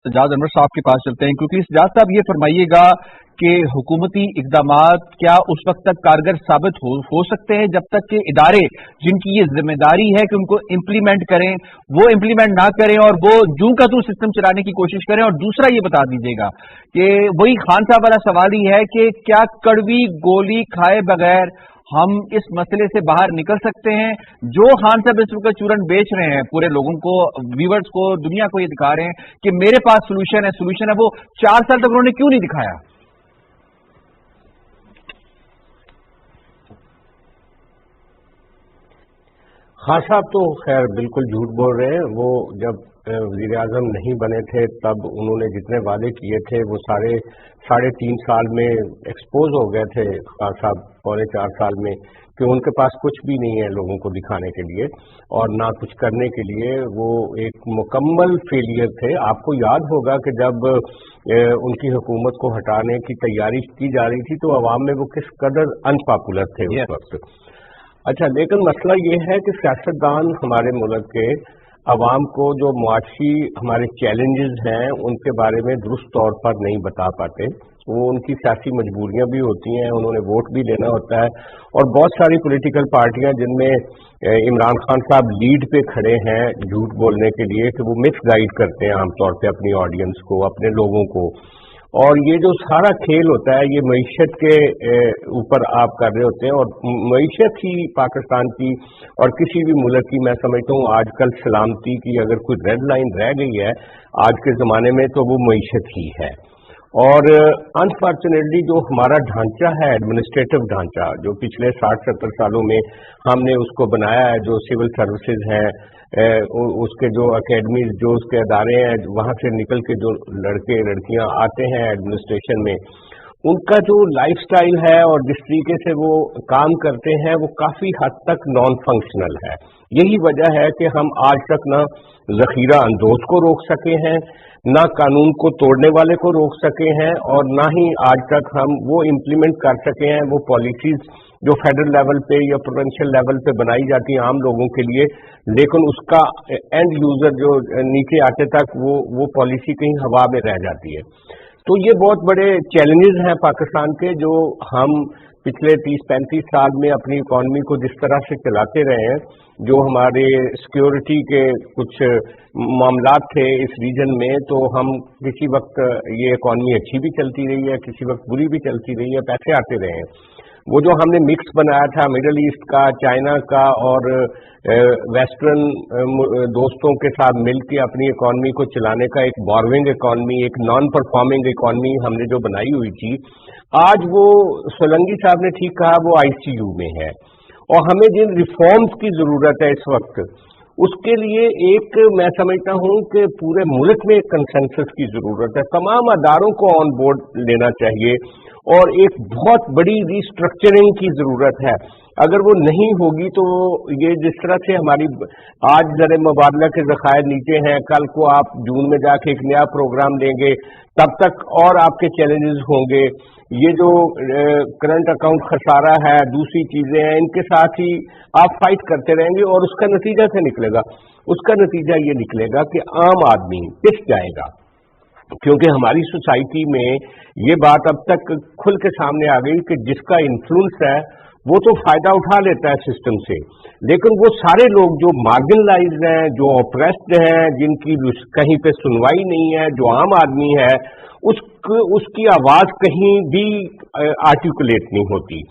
सजाद अनवर साहब के पास चलते हैं, क्योंकि सजाद साहब ये फरमाइएगा कि हुकूमती इक़दामात क्या उस वक्त तक कारगर साबित हो सकते हैं जब तक कि इदारे जिनकी ये जिम्मेदारी है कि उनको इम्प्लीमेंट करें वो इम्प्लीमेंट ना करें और वो जूं का तू सिस्टम चलाने की कोशिश करें। और दूसरा ये बता दीजिएगा कि वही खान साहब वाला सवाल ही है कि क्या कड़वी गोली खाए बगैर हम इस मसले से बाहर निकल सकते हैं? जो खान साहब इस वक्त चूरन बेच रहे हैं, पूरे लोगों को, व्यूवर्स को, दुनिया को ये दिखा रहे हैं कि मेरे पास सोल्यूशन है, वो 4 साल तक उन्होंने क्यों नहीं दिखाया? खान साहब तो खैर बिल्कुल झूठ बोल रहे हैं। वो जब वज़ीर आज़म नहीं बने थे तब उन्होंने जितने वादे किए थे वो साढ़े 3 साल में एक्सपोज हो गए थे। खान साहब 4.25 साल में कि उनके पास कुछ भी नहीं है लोगों को दिखाने के लिए और ना कुछ करने के लिए। वो एक मुकम्मल फेलियर थे। आपको याद होगा कि जब उनकी हुकूमत को हटाने की तैयारी की जा रही थी तो अवाम में वो किस कदर अनपॉपुलर थे उस वक्त। अच्छा, लेकिन मसला ये है कि सियासतदान हमारे मुल्क के अवाम को जो मुआशी हमारे चैलेंजेस हैं उनके बारे में दुरुस्त तौर पर नहीं बता पाते। वो उनकी सियासी मजबूरियां भी होती हैं, उन्होंने वोट भी लेना होता है और बहुत सारी पॉलिटिकल पार्टियां जिनमें इमरान खान साहब लीड पे खड़े हैं झूठ बोलने के लिए कि वो मिस गाइड करते हैं आमतौर पे अपनी ऑडियंस को, अपने लोगों को। और ये जो सारा खेल होता है ये मईशत के ऊपर आप कर रहे होते हैं और मईशत ही पाकिस्तान की और किसी भी मुल्क की, मैं समझता हूँ आजकल सलामती की अगर कोई रेड लाइन रह गई है आज के ज़माने में तो वो मईशत ही है। और अनफॉर्चुनेटली जो हमारा ढांचा है, एडमिनिस्ट्रेटिव ढांचा, जो पिछले 60-70 सालों में हमने उसको बनाया है, जो सिविल सर्विसेज हैं, उसके जो अकेडमीज, जो उसके अदारे हैं, वहाँ से निकल के जो लड़के लड़कियाँ आते हैं एडमिनिस्ट्रेशन में, उनका जो लाइफस्टाइल है और जिस तरीके से वो काम करते हैं वो काफ़ी हद तक नॉन फंक्शनल है। यही वजह है कि हम आज तक ना ज़ख़ीरा अंदोज को रोक सके हैं, ना कानून को तोड़ने वाले को रोक सके हैं और ना ही आज तक हम वो इम्प्लीमेंट कर सके हैं वो पॉलिसीज जो फेडरल लेवल पे या प्रोविंशियल लेवल पे बनाई जाती हैं आम लोगों के लिए, लेकिन उसका एंड यूजर जो नीचे आते तक वो पॉलिसी कहीं हवा में रह जाती है। तो ये बहुत बड़े चैलेंजेस हैं पाकिस्तान के, जो हम पिछले 30-35 साल में अपनी इकॉनमी को जिस तरह से चलाते रहे हैं, जो हमारे सिक्योरिटी के कुछ मामलात थे इस रीजन में, तो हम किसी वक्त ये इकॉनमी अच्छी भी चलती रही है, किसी वक्त बुरी भी चलती रही है, पैसे आते रहे हैं। वो जो हमने मिक्स बनाया था मिडल ईस्ट का, चाइना का और वेस्टर्न दोस्तों के साथ मिलकर अपनी इकॉनमी को चलाने का एक बोरोइंग इकॉनमी, एक नॉन परफॉर्मिंग इकॉनमी हमने जो बनाई हुई थी, आज वो सोलंकी साहब ने ठीक कहा, वो आईसीयू में है। और हमें जिन रिफॉर्म्स की जरूरत है इस वक्त, उसके लिए एक मैं समझता हूं कि पूरे मुल्क में एक कंसेंसस की जरूरत है। तमाम अदारों को ऑन बोर्ड लेना चाहिए और एक बहुत बड़ी रीस्ट्रक्चरिंग की जरूरत है। अगर वो नहीं होगी तो ये जिस तरह से हमारी आज ज़र मुबादला के ज़खायर नीचे हैं, कल को आप जून में जाके एक नया प्रोग्राम देंगे, तब तक और आपके चैलेंजेस होंगे। ये जो करंट अकाउंट खसारा है, दूसरी चीजें हैं, इनके साथ ही आप फाइट करते रहेंगे और उसका नतीजा क्या निकलेगा? उसका नतीजा ये निकलेगा कि आम आदमी पिस जाएगा, क्योंकि हमारी सोसाइटी में ये बात अब तक खुल के सामने आ गई कि जिसका इन्फ्लुएंस है वो तो फायदा उठा लेता है सिस्टम से, लेकिन वो सारे लोग जो मार्जिनलाइज्ड हैं, जो ऑप्रेस्ड हैं, जिनकी कहीं पे सुनवाई नहीं है, जो आम आदमी है, उसकी आवाज कहीं भी आर्टिकुलेट नहीं होती।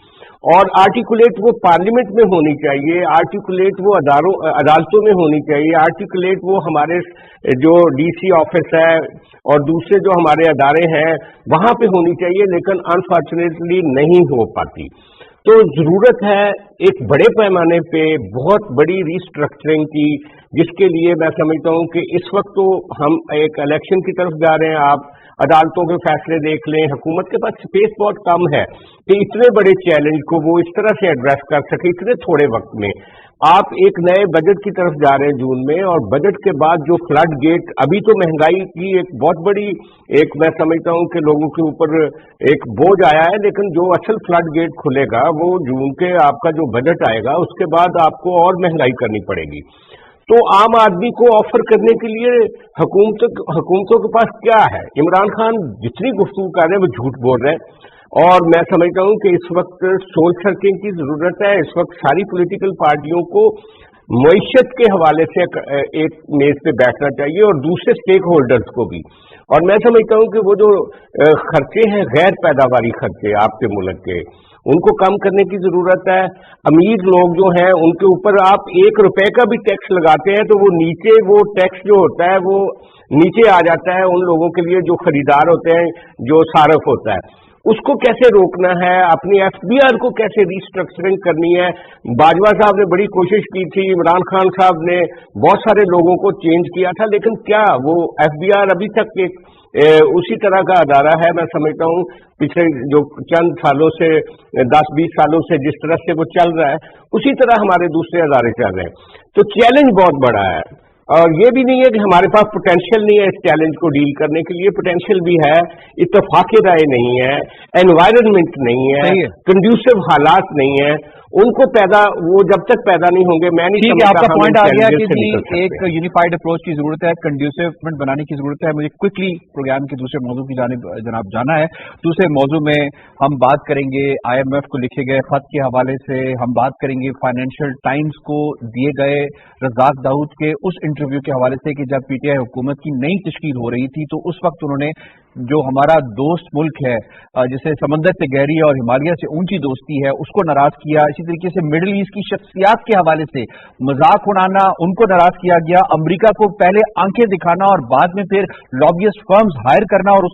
और आर्टिकुलेट वो पार्लियामेंट में होनी चाहिए, आर्टिकुलेट वो अदालतों में होनी चाहिए, आर्टिकुलेट वो हमारे जो डीसी ऑफिस है और दूसरे जो हमारे अदारे हैं वहां पे होनी चाहिए, लेकिन अनफॉर्चुनेटली नहीं हो पाती। तो जरूरत है एक बड़े पैमाने पे बहुत बड़ी रीस्ट्रक्चरिंग की, जिसके लिए मैं समझता हूं कि इस वक्त तो हम एक इलेक्शन की तरफ जा रहे हैं। आप अदालतों के फैसले देख लें, हुकूमत के पास स्पेस बहुत कम है कि इतने बड़े चैलेंज को वो इस तरह से एड्रेस कर सके इतने थोड़े वक्त में। आप एक नए बजट की तरफ जा रहे हैं जून में, और बजट के बाद जो फ्लड गेट, अभी तो महंगाई की एक बहुत बड़ी एक मैं समझता हूं कि लोगों के ऊपर एक बोझ आया है, लेकिन जो असल फ्लड गेट खुलेगा वो जून के आपका जो बजट आएगा उसके बाद आपको और महंगाई करनी पड़ेगी। तो आम आदमी को ऑफर करने के लिए हुकूमतों के पास क्या है? इमरान खान जितनी गुफ्तगू कर रहे हैं वो झूठ बोल रहे हैं, और मैं समझता हूं कि इस वक्त सोल सर्चिंग की जरूरत है। इस वक्त सारी पॉलिटिकल पार्टियों को मईशत के हवाले से एक मेज पे बैठना चाहिए, और दूसरे स्टेक होल्डर्स को भी। और मैं समझता हूं कि वो जो खर्चे हैं गैर पैदावारी खर्चे आपके मुल्क के, उनको कम करने की जरूरत है। अमीर लोग जो हैं उनके ऊपर आप ₹1 का भी टैक्स लगाते हैं तो वो नीचे, वो टैक्स जो होता है वो नीचे आ जाता है उन लोगों के लिए जो खरीदार होते हैं, जो सारफ होता है। उसको कैसे रोकना है, अपनी एफबीआर को कैसे रिस्ट्रक्चरिंग करनी है। बाजवा साहब ने बड़ी कोशिश की थी, इमरान खान साहब ने बहुत सारे लोगों को चेंज किया था, लेकिन क्या वो एफबीआर अभी तक एक उसी तरह का अदारा है? मैं समझता हूं पिछले जो चंद सालों से 10-20 सालों से जिस तरह से वो चल रहा है उसी तरह हमारे दूसरे अदारे चल रहे हैं। तो चैलेंज बहुत बड़ा है, और ये भी नहीं है कि हमारे पास पोटेंशियल नहीं है इस चैलेंज को डील करने के लिए। पोटेंशियल भी है, इत्तेफाक राय नहीं है, एनवायरनमेंट नहीं है, कंड्यूसिव हालात नहीं है। उनको वो जब तक पैदा नहीं होंगे, मैं नहीं ठीक है, आपका पॉइंट आ गया कि जी एक हैं। यूनिफाइड अप्रोच की जरूरत है, कंड्यूसिव बनाने की जरूरत है। मुझे क्विकली प्रोग्राम के दूसरे मौजू की जानिब जनाब जाना है। दूसरे मौजू में हम बात करेंगे IMF को लिखे गए खत के हवाले से, हम बात करेंगे फाइनेंशियल टाइम्स को दिए गए रज़ाक दाऊद के उस इंटरव्यू के हवाले से कि जब PTI हुकूमत की नई तश्कील हो रही थी तो उस वक्त उन्होंने जो हमारा दोस्त मुल्क है जिसे समंदर से गहरी और हिमालय से ऊंची दोस्ती है उसको नाराज किया। इसी तरीके से मिडिल ईस्ट की शख्सियात के हवाले से मजाक उड़ाना, उनको नाराज किया गया। अमेरिका को पहले आंखें दिखाना और बाद में फिर लॉबियस्ट फर्म्स हायर करना और